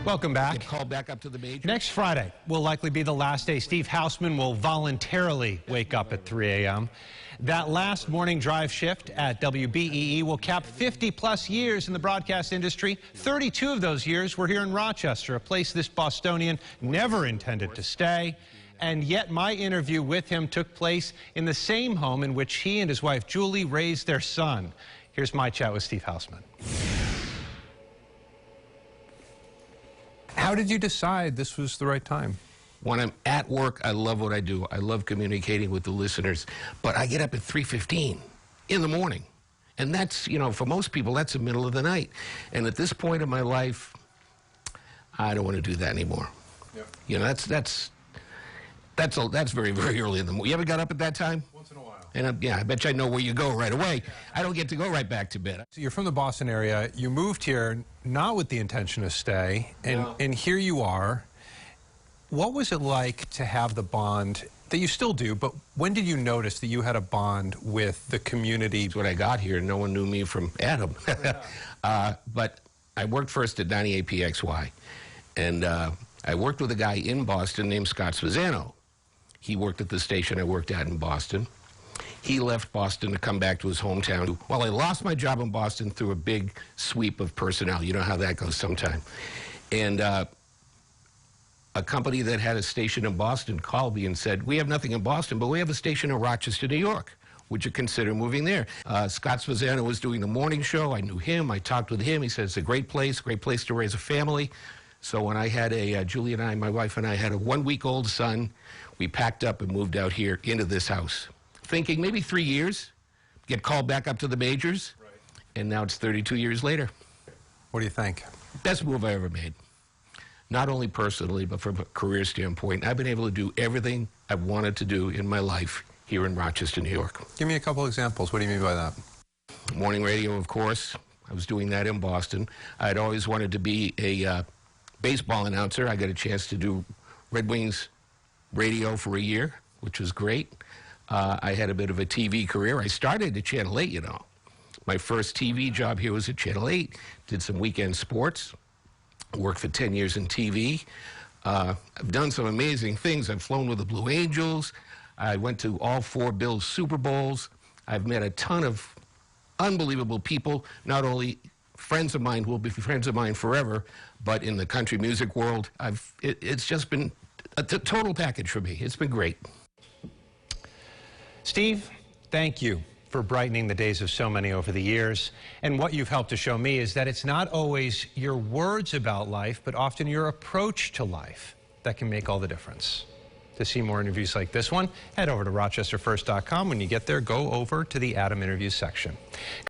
Welcome back. Get called back up to the major. Next Friday will likely be the last day Steve Hausmann will voluntarily wake up at 3 a.m. That last morning drive shift at WBEE will cap 50-plus years in the broadcast industry. 32 of those years were here in Rochester, a place this Bostonian never intended to stay. And yet my interview with him took place in the same home in which he and his wife Julie raised their son. Here's my chat with Steve Hausmann. How did you decide this was the right time? When I'm at work, I love what I do. I love communicating with the listeners. But I get up at 3:15 in the morning. And that's, you know, for most people, that's the middle of the night. And at this point in my life, I don't want to do that anymore. Yep. You know, that's very, very early in the morning. You ever got up at that time? Once in a while. And yeah, I bet you I know where you go right away. I don't get to go right back to bed. So you're from the Boston area. You moved here not with the intention to stay, and here you are. What was it like to have the bond that you still do, but when did you notice that you had a bond with the community? When I got here, no one knew me from Adam. But I worked first at 98PXY, and I worked with a guy in Boston named Scott Spezzano. He worked at the station I worked at in Boston. He left Boston to come back to his hometown. Well, I lost my job in Boston through a big sweep of personnel. You know how that goes sometime. And a company that had a station in Boston called me and said, we have nothing in Boston, but we have a station in Rochester, New York. Would you consider moving there? Scott Spezzano was doing the morning show. I knew him. I talked with him. He said, it's a great place to raise a family. So when I had Julie and I, my wife and I, had a 1-week-old son, we packed up and moved out here into this house, thinking maybe 3 years, get called back up to the majors, right. And now it's 32 years later. What do you think? Best move I ever made. Not only personally, but from a career standpoint. I've been able to do everything I've wanted to do in my life here in Rochester, New York. Give me a couple examples. What do you mean by that? Morning radio, of course. I was doing that in Boston. I'd always wanted to be a baseball announcer. I got a chance to do Red Wings radio for a year, which was great. I had a bit of a TV career. I started at Channel 8, you know. My first TV job here was at Channel 8. Did some weekend sports. Worked for 10 years in TV. I've done some amazing things. I've flown with the Blue Angels. I went to all 4 Bills Super Bowls. I've met a ton of unbelievable people, not only friends of mine who will be friends of mine forever, but in the country music world. It's just been a total package for me. It's been great. Steve, thank you for brightening the days of so many over the years. And what you've helped to show me is that it's not always your words about life, but often your approach to life that can make all the difference. To see more interviews like this one, head over to rochesterfirst.com. When you get there, go over to the Adam Interviews section.